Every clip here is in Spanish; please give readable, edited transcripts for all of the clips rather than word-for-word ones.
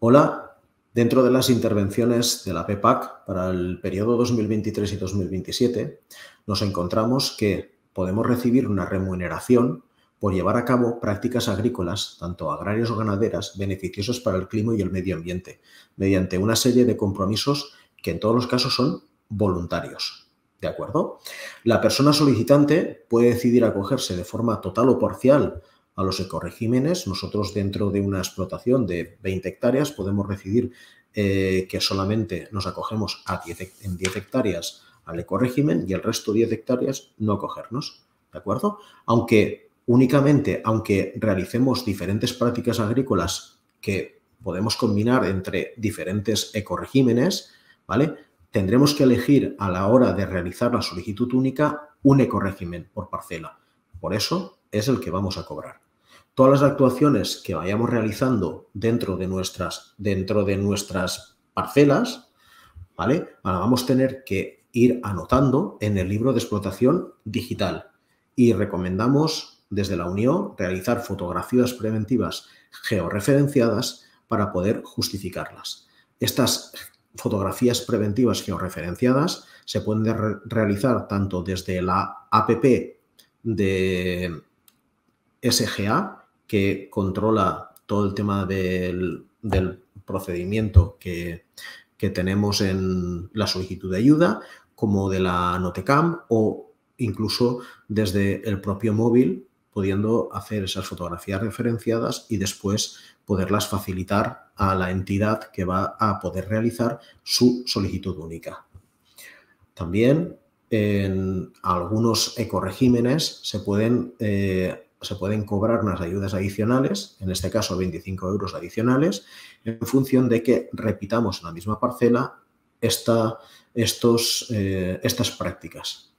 Hola, dentro de las intervenciones de la PPAC para el periodo 2023 y 2027, nos encontramos que podemos recibir una remuneración por llevar a cabo prácticas agrícolas, tanto agrarias o ganaderas, beneficiosas para el clima y el medio ambiente, mediante una serie de compromisos que en todos los casos son voluntarios. ¿De acuerdo? La persona solicitante puede decidir acogerse de forma total o parcial a los ecoregímenes. Nosotros, dentro de una explotación de 20 hectáreas, podemos decidir que solamente nos acogemos en 10 hectáreas al ecorégimen y el resto 10 hectáreas no acogernos. ¿De acuerdo? Aunque realicemos diferentes prácticas agrícolas que podemos combinar entre diferentes ecoregímenes, ¿vale? Tendremos que elegir a la hora de realizar la solicitud única un ecorégimen por parcela. Por eso es el que vamos a cobrar. Todas las actuaciones que vayamos realizando dentro de nuestras parcelas, ¿vale? Vamos a tener que ir anotando en el libro de explotación digital y recomendamos desde la Unión realizar fotografías preventivas georreferenciadas para poder justificarlas. Estas fotografías preventivas georreferenciadas se pueden realizar tanto desde la APP de SGA, que controla todo el tema del procedimiento que tenemos en la solicitud de ayuda, como de la Notecam o incluso desde el propio móvil, pudiendo hacer esas fotografías referenciadas y después poderlas facilitar a la entidad que va a poder realizar su solicitud única. También en algunos ecoregímenes se pueden cobrar unas ayudas adicionales, en este caso 25 euros adicionales, en función de que repitamos en la misma parcela estas prácticas.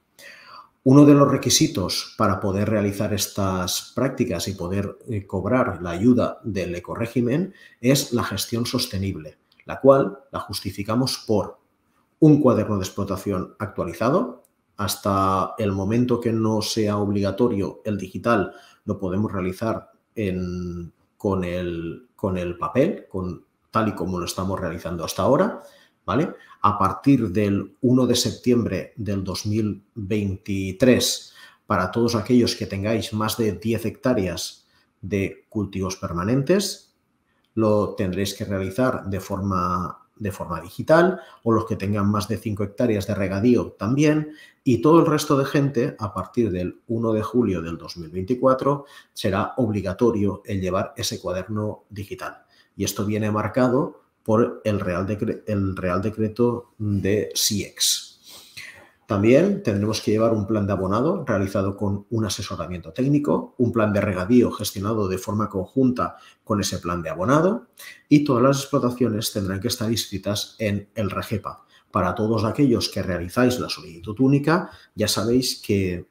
Uno de los requisitos para poder realizar estas prácticas y poder cobrar la ayuda del ecorégimen es la gestión sostenible, la cual la justificamos por un cuaderno de explotación actualizado. Hasta el momento que no sea obligatorio el digital, lo podemos realizar con el papel, tal y como lo estamos realizando hasta ahora, ¿vale? A partir del 1 de septiembre del 2023, para todos aquellos que tengáis más de 10 hectáreas de cultivos permanentes, lo tendréis que realizar de forma digital, o los que tengan más de 5 hectáreas de regadío también, y todo el resto de gente, a partir del 1 de julio del 2024, será obligatorio el llevar ese cuaderno digital. Y esto viene marcado por el Real Decreto de SIEX. También tendremos que llevar un plan de abonado realizado con un asesoramiento técnico, un plan de regadío gestionado de forma conjunta con ese plan de abonado, y todas las explotaciones tendrán que estar inscritas en el REGEPA. Para todos aquellos que realizáis la solicitud única, ya sabéis que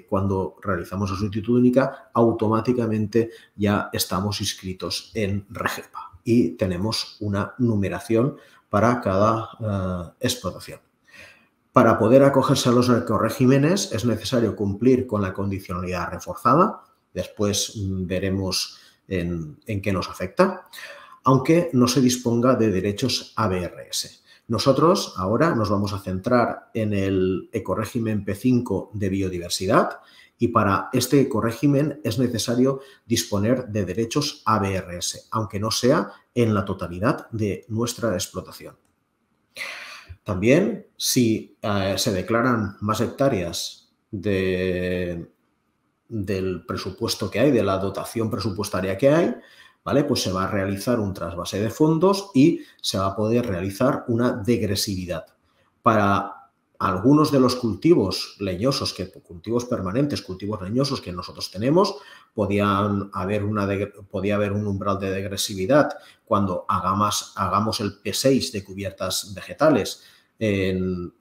cuando realizamos la solicitud única, automáticamente ya estamos inscritos en REGEPA y tenemos una numeración para cada explotación. Para poder acogerse a los ecoregímenes es necesario cumplir con la condicionalidad reforzada. Después veremos en qué nos afecta, aunque no se disponga de derechos ABRS. Nosotros ahora nos vamos a centrar en el ecorégimen P5 de biodiversidad, y para este ecorégimen es necesario disponer de derechos ABRS, aunque no sea en la totalidad de nuestra explotación. También, si se declaran más hectáreas del presupuesto que hay, de la dotación presupuestaria que hay, ¿vale? Pues se va a realizar un trasvase de fondos y se va a poder realizar una degresividad. Para algunos de los cultivos leñosos, cultivos permanentes, cultivos leñosos que nosotros tenemos, podía haber un umbral de degresividad cuando hagamos el P6 de cubiertas vegetales en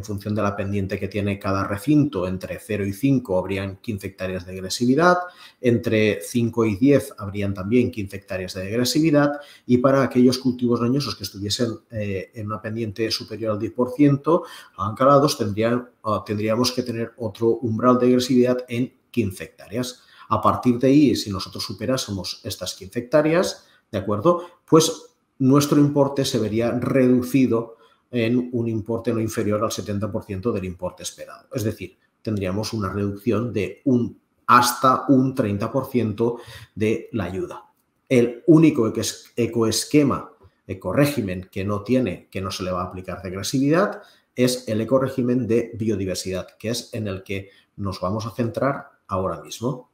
función de la pendiente que tiene cada recinto. Entre 0 y 5 habrían 15 hectáreas de degresividad, entre 5 y 10 habrían también 15 hectáreas de degresividad, y para aquellos cultivos leñosos que estuviesen en una pendiente superior al 10%, ancalados, tendríamos que tener otro umbral de degresividad en 15 hectáreas. A partir de ahí, si nosotros superásemos estas 15 hectáreas, ¿de acuerdo? Pues nuestro importe se vería reducido en un importe no inferior al 70% del importe esperado. Es decir, tendríamos una reducción de hasta un 30% de la ayuda. El único ecoesquema, ecorégimen que no se le va a aplicar regresividad es el ecorégimen de biodiversidad, que es en el que nos vamos a centrar ahora mismo.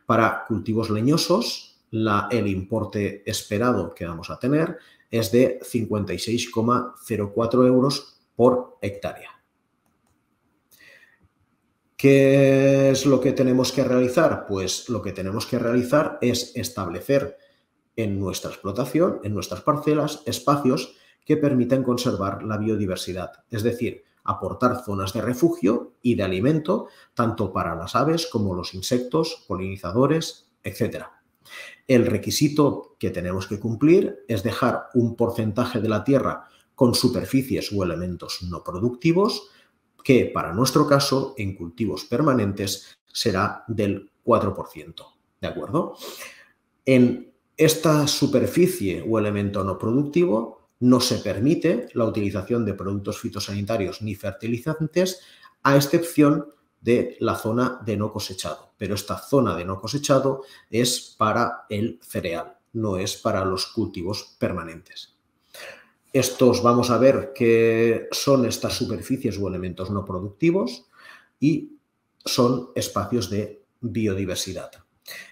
Para cultivos leñosos, el importe esperado que vamos a tener es de 56,04 euros por hectárea. ¿Qué es lo que tenemos que realizar? Pues lo que tenemos que realizar es establecer en nuestra explotación, en nuestras parcelas, espacios que permitan conservar la biodiversidad, es decir, aportar zonas de refugio y de alimento tanto para las aves como los insectos, polinizadores, etc. El requisito que tenemos que cumplir es dejar un porcentaje de la tierra con superficies o elementos no productivos que para nuestro caso en cultivos permanentes será del 4%, ¿de acuerdo? En esta superficie o elemento no productivo no se permite la utilización de productos fitosanitarios ni fertilizantes, a excepción de la zona de no cosechado. Pero esta zona de no cosechado es para el cereal, no es para los cultivos permanentes. Estos vamos a ver qué son estas superficies o elementos no productivos y son espacios de biodiversidad.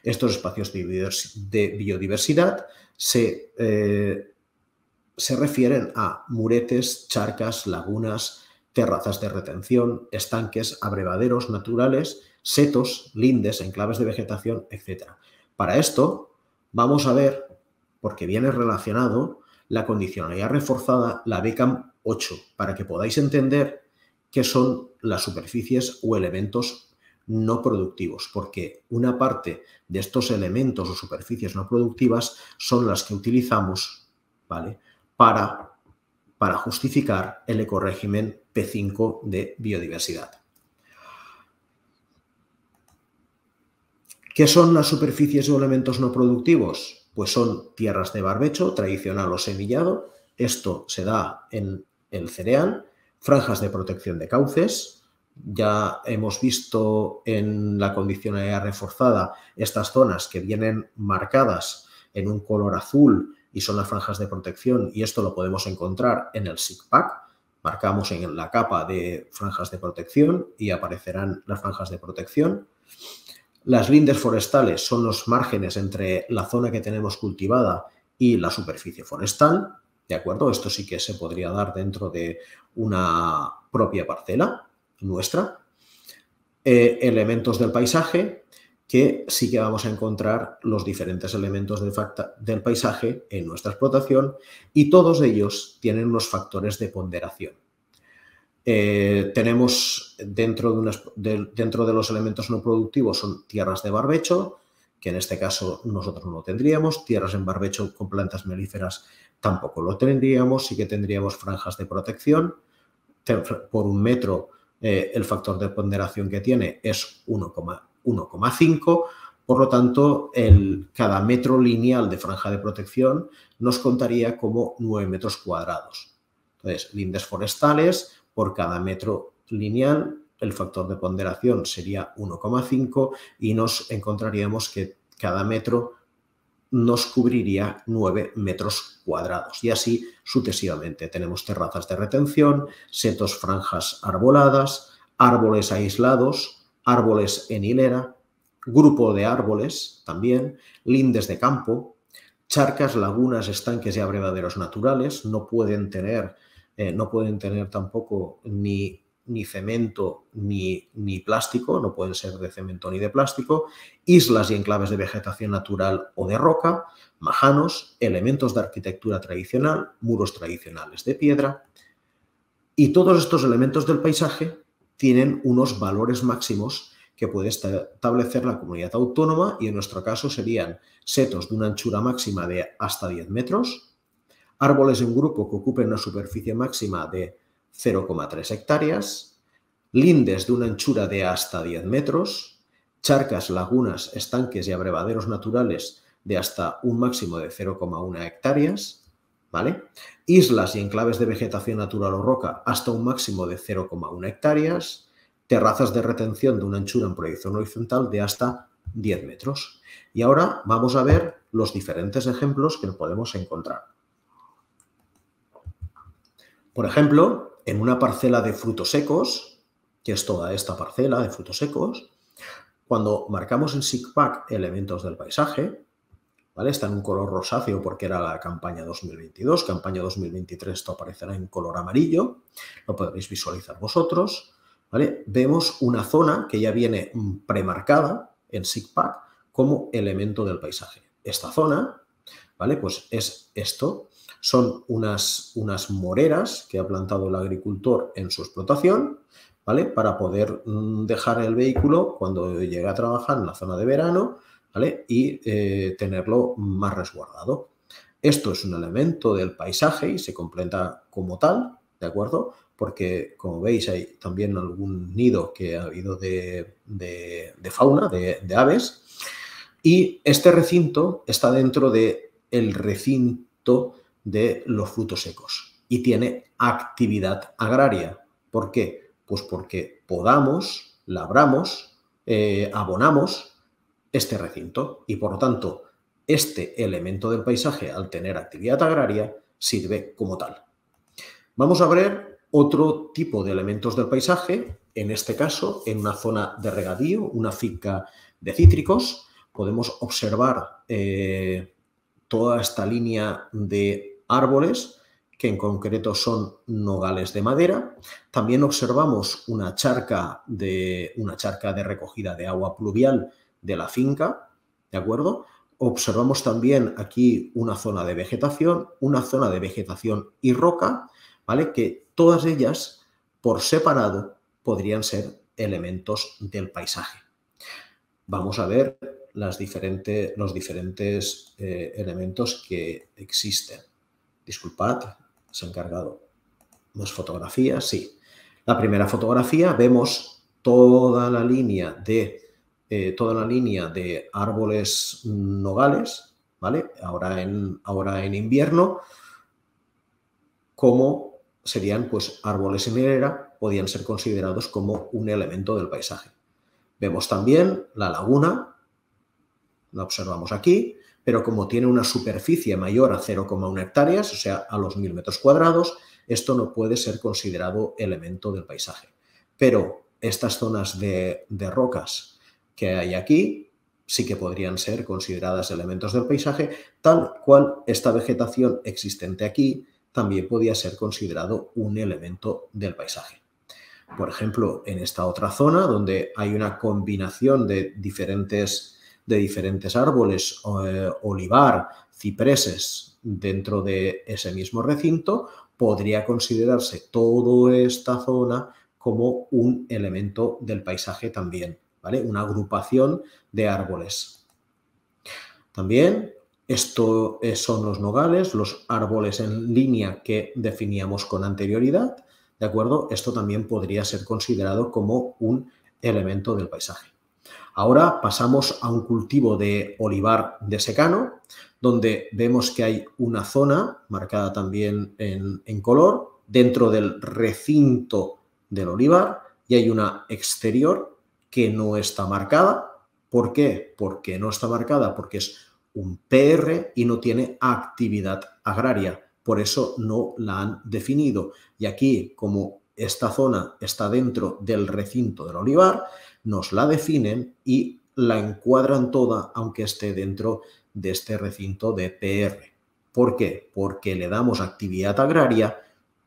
Estos espacios de biodiversidad se refieren a muretes, charcas, lagunas, terrazas de retención, estanques, abrevaderos naturales, setos, lindes, enclaves de vegetación, etc. Para esto vamos a ver, porque viene relacionado, la condicionalidad reforzada, la BCAM 8, para que podáis entender qué son las superficies o elementos no productivos, porque una parte de estos elementos o superficies no productivas son las que utilizamos, ¿vale?, para justificar el ecorégimen P5 de biodiversidad. ¿Qué son las superficies o elementos no productivos? Pues son tierras de barbecho, tradicional o semillado, esto se da en el cereal, franjas de protección de cauces. Ya hemos visto en la condicionalidad reforzada estas zonas que vienen marcadas en un color azul y son las franjas de protección, y esto lo podemos encontrar en el SICPAC. Marcamos en la capa de franjas de protección y aparecerán las franjas de protección. Las lindes forestales son los márgenes entre la zona que tenemos cultivada y la superficie forestal, ¿de acuerdo? Esto sí que se podría dar dentro de una propia parcela nuestra. Elementos del paisaje, que sí que vamos a encontrar los diferentes elementos del paisaje en nuestra explotación, y todos ellos tienen unos factores de ponderación. Tenemos dentro de los elementos no productivos son tierras de barbecho, que en este caso nosotros no lo tendríamos, tierras en barbecho con plantas melíferas tampoco lo tendríamos, sí que tendríamos franjas de protección. Por un metro el factor de ponderación que tiene es 1,5, por lo tanto cada metro lineal de franja de protección nos contaría como 9 metros cuadrados. Entonces, lindes forestales, por cada metro lineal el factor de ponderación sería 1,5 y nos encontraríamos que cada metro nos cubriría 9 metros cuadrados, y así sucesivamente. Tenemos terrazas de retención, setos, franjas arboladas, árboles aislados, árboles en hilera, grupo de árboles también, lindes de campo, charcas, lagunas, estanques y abrevaderos naturales. No pueden tener tampoco ni cemento ni plástico, no pueden ser de cemento ni de plástico, islas y enclaves de vegetación natural o de roca, majanos, elementos de arquitectura tradicional, muros tradicionales de piedra. Y todos estos elementos del paisaje tienen unos valores máximos que puede establecer la comunidad autónoma, y en nuestro caso serían setos de una anchura máxima de hasta 10 metros, árboles en grupo que ocupen una superficie máxima de 0,3 hectáreas, lindes de una anchura de hasta 10 metros, charcas, lagunas, estanques y abrevaderos naturales de hasta un máximo de 0,1 hectáreas, ¿vale? Islas y enclaves de vegetación natural o roca hasta un máximo de 0,1 hectáreas, terrazas de retención de una anchura en proyección horizontal de hasta 10 metros. Y ahora vamos a ver los diferentes ejemplos que podemos encontrar. Por ejemplo, en una parcela de frutos secos, que es toda esta parcela de frutos secos, cuando marcamos en SIGPAC elementos del paisaje, ¿vale? Está en un color rosáceo porque era la campaña 2022, campaña 2023 esto aparecerá en color amarillo, lo podréis visualizar vosotros, ¿vale? Vemos una zona que ya viene premarcada en SIGPAC como elemento del paisaje. Esta zona, ¿vale? Pues es esto, son unas moreras que ha plantado el agricultor en su explotación, ¿vale? Para poder dejar el vehículo cuando llegue a trabajar en la zona de verano, ¿vale? Y tenerlo más resguardado. Esto es un elemento del paisaje y se completa como tal, ¿de acuerdo? Porque, como veis, hay también algún nido que ha habido de fauna, de aves, y este recinto está dentro del recinto de los frutos secos y tiene actividad agraria. ¿Por qué? Pues porque podamos, labramos, abonamos este recinto y, por lo tanto, este elemento del paisaje, al tener actividad agraria, sirve como tal. Vamos a ver otro tipo de elementos del paisaje, en este caso, en una zona de regadío, una finca de cítricos. Podemos observar toda esta línea de árboles, que en concreto son nogales de madera. También observamos una charca de recogida de agua pluvial de la finca, ¿de acuerdo? Observamos también aquí una zona de vegetación y roca, ¿vale? Que todas ellas, por separado, podrían ser elementos del paisaje. Vamos a ver los diferentes elementos que existen. Disculpad, se han cargado las fotografías. Sí. La primera fotografía vemos toda la línea de árboles nogales, ¿vale? Ahora en invierno, como serían pues árboles en hilera, podían ser considerados como un elemento del paisaje. Vemos también la laguna, la observamos aquí, pero como tiene una superficie mayor a 0,1 hectáreas, o sea, a los 1000 metros cuadrados, esto no puede ser considerado elemento del paisaje. Pero estas zonas de rocas que hay aquí sí que podrían ser consideradas elementos del paisaje, tal cual esta vegetación existente aquí también podía ser considerado un elemento del paisaje. Por ejemplo, en esta otra zona, donde hay una combinación de diferentes árboles, olivar, cipreses, dentro de ese mismo recinto, podría considerarse toda esta zona como un elemento del paisaje también, ¿vale? Una agrupación de árboles. También esto son los nogales, los árboles en línea que definíamos con anterioridad, ¿de acuerdo? Esto también podría ser considerado como un elemento del paisaje. Ahora pasamos a un cultivo de olivar de secano, donde vemos que hay una zona marcada también en color dentro del recinto del olivar y hay una exterior que no está marcada. ¿Por qué? Porque no está marcada porque es un PR y no tiene actividad agraria. Por eso no la han definido. Y aquí, como esta zona está dentro del recinto del olivar, nos la definen y la encuadran toda, aunque esté dentro de este recinto de PR. ¿Por qué? Porque le damos actividad agraria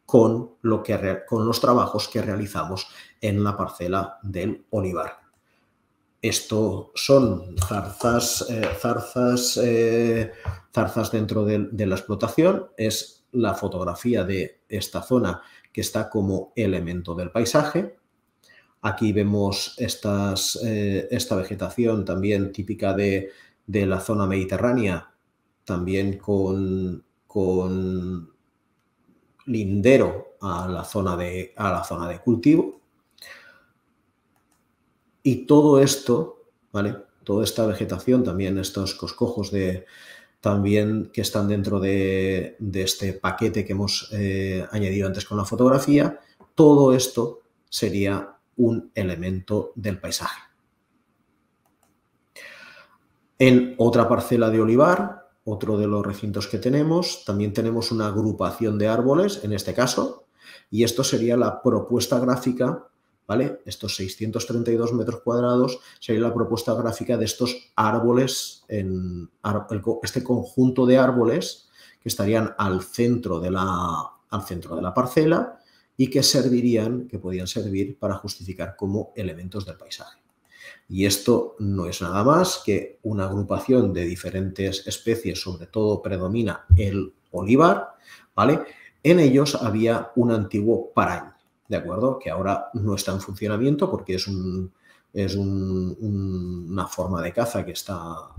con los trabajos que realizamos en la parcela del olivar. Esto son zarzas dentro de la explotación. Es la fotografía de esta zona que está como elemento del paisaje. Aquí vemos esta vegetación también típica de la zona mediterránea, también con lindero a la zona de cultivo. Y todo esto, ¿vale? toda esta vegetación, también estos coscojos también que están dentro de este paquete que hemos añadido antes con la fotografía, todo esto sería un elemento del paisaje. En otra parcela de olivar, otro de los recintos que tenemos, también tenemos una agrupación de árboles, en este caso, y esto sería la propuesta gráfica, ¿vale? Estos 632 metros cuadrados sería la propuesta gráfica de estos árboles, este conjunto de árboles que estarían al centro de la parcela y que podían servir para justificar como elementos del paisaje. Y esto no es nada más que una agrupación de diferentes especies, sobre todo predomina el olivar, ¿vale? En ellos había un antiguo parañ, ¿de acuerdo? Que ahora no está en funcionamiento porque es una forma de caza que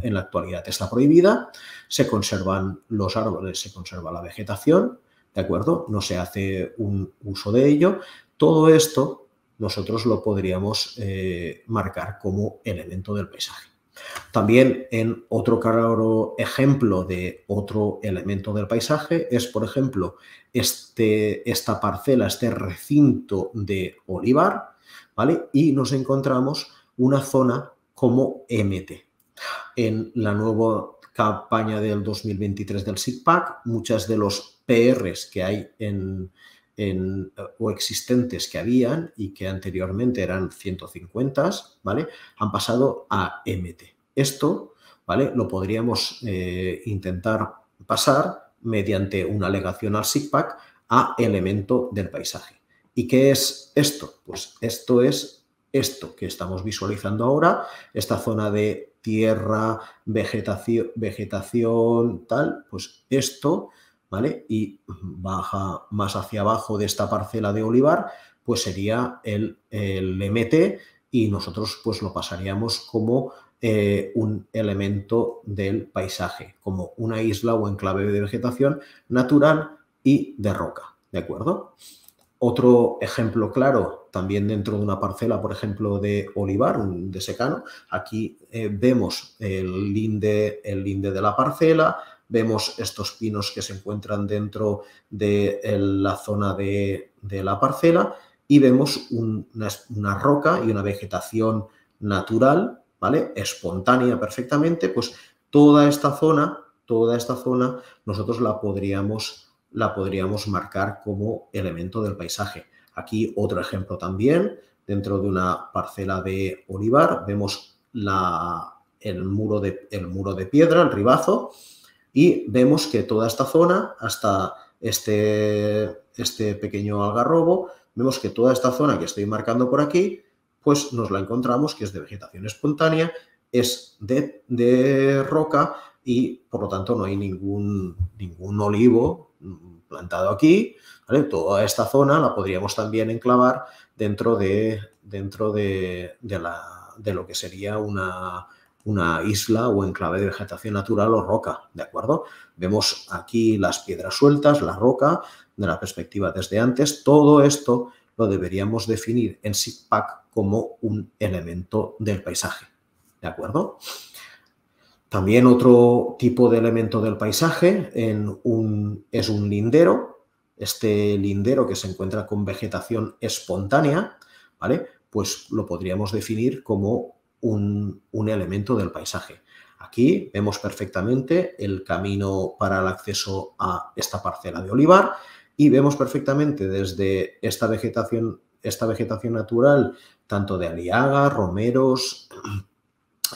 en la actualidad está prohibida. Se conservan los árboles, se conserva la vegetación, ¿de acuerdo? No se hace un uso de ello. Todo esto nosotros lo podríamos marcar como elemento del paisaje. También en otro claro ejemplo de otro elemento del paisaje es, por ejemplo, esta parcela, este recinto de olivar, ¿vale? Y nos encontramos una zona como MT. En la nueva campaña del 2023 del SICPAC, muchas de los PRs que hay o existentes que habían y que anteriormente eran 150, ¿vale? Han pasado a MT. Esto, ¿vale? Lo podríamos intentar pasar mediante una alegación al SICPAC a elemento del paisaje. ¿Y qué es esto? Pues esto es esto que estamos visualizando ahora, esta zona de tierra, vegetación, tal, pues esto, ¿vale? Y baja más hacia abajo de esta parcela de olivar, pues sería el MT y nosotros pues lo pasaríamos como un elemento del paisaje, como una isla o enclave de vegetación natural y de roca, ¿de acuerdo? Otro ejemplo claro, también dentro de una parcela, por ejemplo, de olivar, de secano, aquí vemos el linde de la parcela, vemos estos pinos que se encuentran dentro de la zona de la parcela y vemos una roca y una vegetación natural, ¿vale? Espontánea perfectamente, pues toda esta zona nosotros la podríamos marcar como elemento del paisaje. Aquí otro ejemplo también, dentro de una parcela de olivar, vemos el muro de piedra, el ribazo, y vemos que toda esta zona, hasta este pequeño algarrobo, vemos que toda esta zona que estoy marcando por aquí, pues nos la encontramos que es de vegetación espontánea, es de roca y por lo tanto no hay ningún olivo plantado aquí, ¿vale? Toda esta zona la podríamos también enclavar dentro de lo que sería una isla o enclave de vegetación natural o roca, ¿de acuerdo? Vemos aquí las piedras sueltas, la roca, de la perspectiva desde antes. Todo esto lo deberíamos definir en SICPAC como un elemento del paisaje, ¿de acuerdo? También otro tipo de elemento del paisaje es un lindero. Este lindero que se encuentra con vegetación espontánea, ¿vale? Pues lo podríamos definir como un elemento del paisaje. Aquí vemos perfectamente el camino para el acceso a esta parcela de olivar y vemos perfectamente desde esta vegetación natural, tanto de aliaga, romeros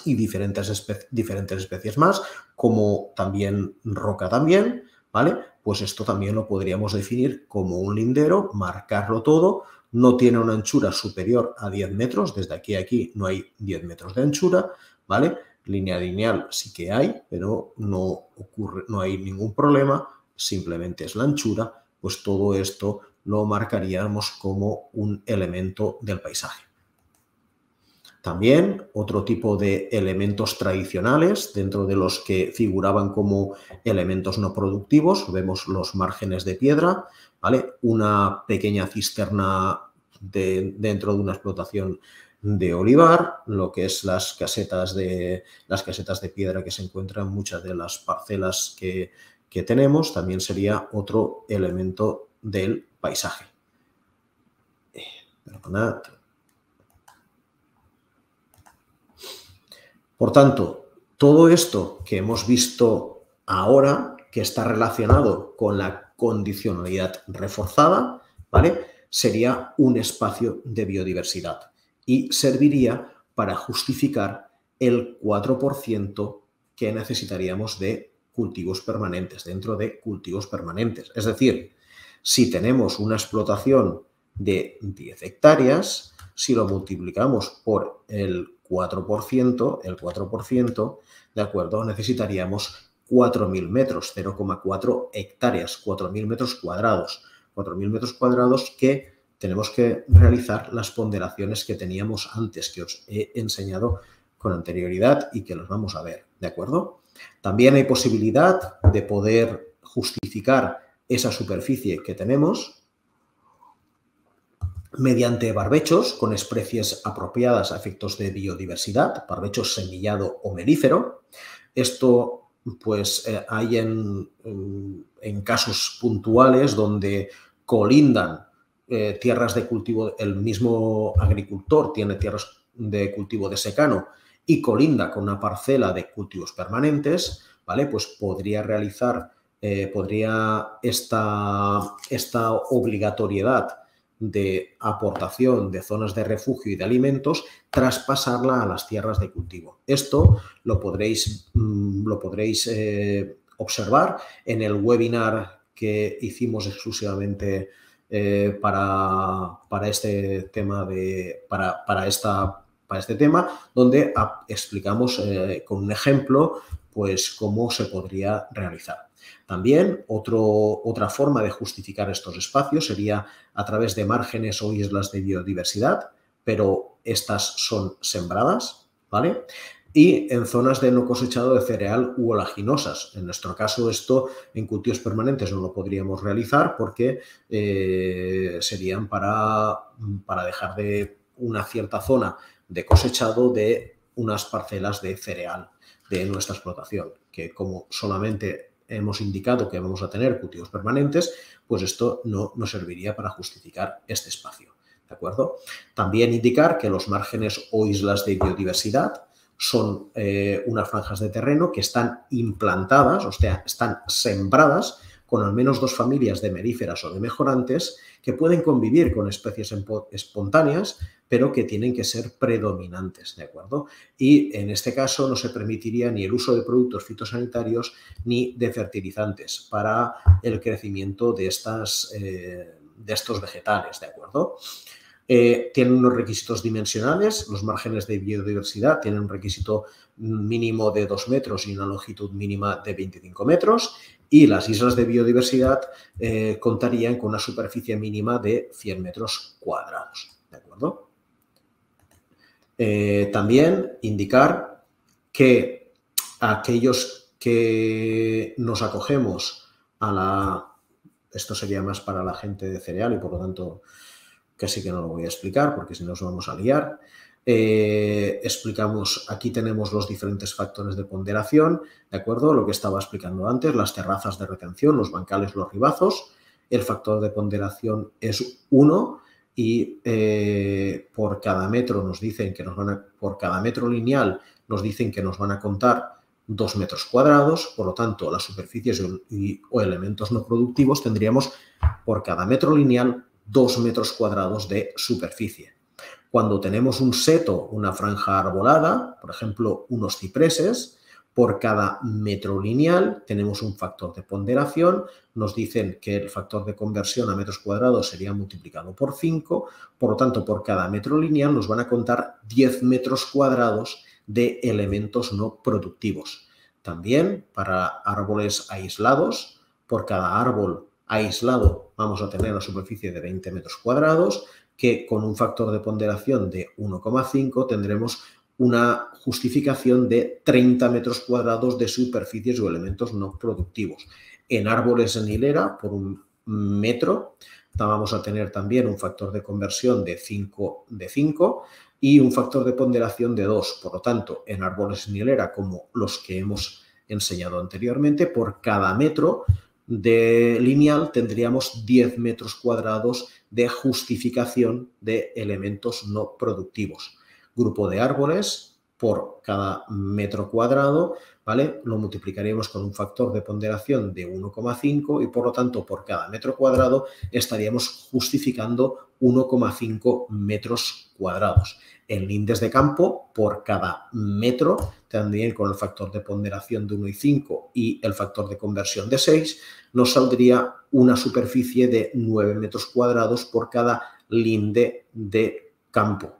y diferentes especies más, como también roca también, ¿vale? Pues esto también lo podríamos definir como un lindero, marcarlo todo, no tiene una anchura superior a 10 metros, desde aquí a aquí no hay 10 metros de anchura, ¿vale? Línea lineal sí que hay, pero no hay ningún problema, simplemente es la anchura, pues todo esto lo marcaríamos como un elemento del paisaje. También otro tipo de elementos tradicionales dentro de los que figuraban como elementos no productivos, vemos los márgenes de piedra, ¿vale? Una pequeña cisterna dentro de una explotación de olivar, lo que es las casetas de piedra que se encuentran en muchas de las parcelas que tenemos, también sería otro elemento del paisaje. Perdonad. Por tanto, todo esto que hemos visto ahora, que está relacionado con la condicionalidad reforzada, ¿vale?, sería un espacio de biodiversidad y serviría para justificar el 4% que necesitaríamos de cultivos permanentes, dentro de cultivos permanentes. Es decir, si tenemos una explotación de 10 hectáreas, si lo multiplicamos por el 4%, ¿de acuerdo?, necesitaríamos 4.000 metros, 0,4 hectáreas, 4.000 metros cuadrados. 4.000 metros cuadrados que tenemos que realizar las ponderaciones que teníamos antes, que os he enseñado con anterioridad y que los vamos a ver, ¿de acuerdo? También hay posibilidad de poder justificar esa superficie que tenemos mediante barbechos con especies apropiadas a efectos de biodiversidad, barbechos semillado o melífero. Esto pues hay en casos puntuales donde colindan tierras de cultivo, el mismo agricultor tiene tierras de cultivo de secano y colinda con una parcela de cultivos permanentes, ¿vale? Pues podría realizar, esta obligatoriedad de aportación de zonas de refugio y de alimentos, traspasarla a las tierras de cultivo. Esto lo podréis observar en el webinar que hicimos exclusivamente para este tema, donde explicamos con un ejemplo pues cómo se podría realizar. También otra forma de justificar estos espacios sería a través de márgenes o islas de biodiversidad, pero estas son sembradas, ¿vale?, y en zonas de no cosechado de cereal u oleaginosas. En nuestro caso, esto en cultivos permanentes no lo podríamos realizar porque serían para dejar de una cierta zona de cosechado de unas parcelas de cereal de nuestra explotación, que como solamente hemos indicado que vamos a tener cultivos permanentes, pues esto no nos serviría para justificar este espacio, ¿de acuerdo? También indicar que los márgenes o islas de biodiversidad son unas franjas de terreno que están implantadas, o sea, están sembradas con al menos 2 familias de melíferas o de mejorantes que pueden convivir con especies espontáneas, pero que tienen que ser predominantes, ¿de acuerdo? Y en este caso no se permitiría ni el uso de productos fitosanitarios ni de fertilizantes para el crecimiento de estos vegetales, ¿de acuerdo? Tienen unos requisitos dimensionales, los márgenes de biodiversidad tienen un requisito mínimo de 2 metros y una longitud mínima de 25 metros y las islas de biodiversidad contarían con una superficie mínima de 100 metros cuadrados, ¿de acuerdo? También indicar que aquellos que nos acogemos esto sería más para la gente de cereal y por lo tanto casi que no lo voy a explicar porque si no nos vamos a liar. Explicamos, aquí tenemos los diferentes factores de ponderación, ¿de acuerdo? Lo que estaba explicando antes, las terrazas de retención, los bancales, los ribazos. El factor de ponderación es 1 y por cada metro nos dicen que por cada metro lineal nos dicen que nos van a contar 2 metros cuadrados, por lo tanto, las superficies o elementos no productivos tendríamos por cada metro lineal 2 metros cuadrados de superficie. Cuando tenemos un seto, una franja arbolada, por ejemplo, unos cipreses, por cada metro lineal tenemos un factor de ponderación. Nos dicen que el factor de conversión a metros cuadrados sería multiplicado por 5. Por lo tanto, por cada metro lineal nos van a contar 10 metros cuadrados de elementos no productivos. También para árboles aislados, por cada árbol aislado vamos a tener una superficie de 20 metros cuadrados, que con un factor de ponderación de 1,5 tendremos una justificación de 30 metros cuadrados de superficies o elementos no productivos. En árboles en hilera, por un metro, vamos a tener también un factor de conversión de 5, y un factor de ponderación de 2. Por lo tanto, en árboles en hilera como los que hemos enseñado anteriormente, por cada metro de lineal tendríamos 10 metros cuadrados de justificación de elementos no productivos. Grupo de árboles por cada metro cuadrado, ¿vale? Lo multiplicaríamos con un factor de ponderación de 1,5 y por lo tanto por cada metro cuadrado estaríamos justificando 1,5 metros cuadrados. En lindes de campo, por cada metro, también con el factor de ponderación de 1,5 y el factor de conversión de 6, nos saldría una superficie de 9 metros cuadrados por cada linde de campo.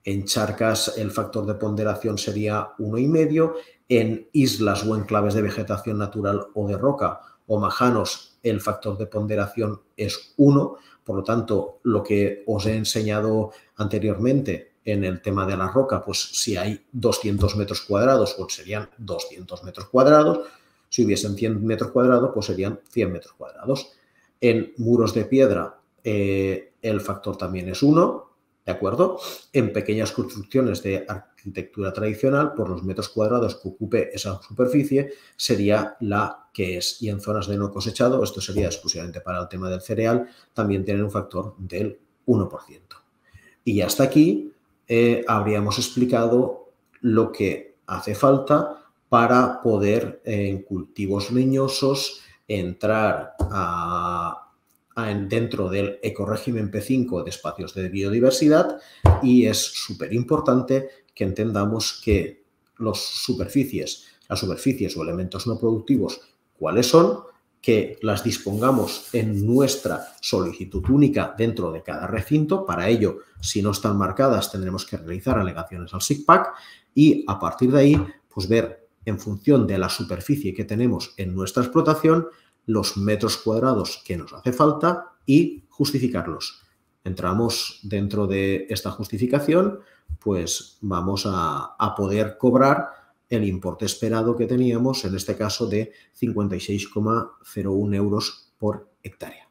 En charcas el factor de ponderación sería 1,5, en islas o enclaves de vegetación natural o de roca o majanos el factor de ponderación es 1, por lo tanto lo que os he enseñado anteriormente en el tema de la roca, pues si hay 200 metros cuadrados, pues serían 200 metros cuadrados, si hubiesen 100 metros cuadrados, pues serían 100 metros cuadrados. En muros de piedra el factor también es 1, ¿de acuerdo? En pequeñas construcciones de arquitectura tradicional, por los metros cuadrados que ocupe esa superficie, sería la que es. Y en zonas de no cosechado, esto sería exclusivamente para el tema del cereal, también tienen un factor del 1%. Y hasta aquí habríamos explicado lo que hace falta para poder en cultivos leñosos entrar dentro del ecorégimen P5 de espacios de biodiversidad, y es súper importante que entendamos que las superficies o elementos no productivos, ¿cuáles son? Que las dispongamos en nuestra solicitud única dentro de cada recinto. Para ello, si no están marcadas, tendremos que realizar alegaciones al SICPAC y a partir de ahí, pues ver en función de la superficie que tenemos en nuestra explotación, los metros cuadrados que nos hace falta y justificarlos. Entramos dentro de esta justificación, pues vamos a poder cobrar el importe esperado que teníamos, en este caso de 56,01 euros por hectárea.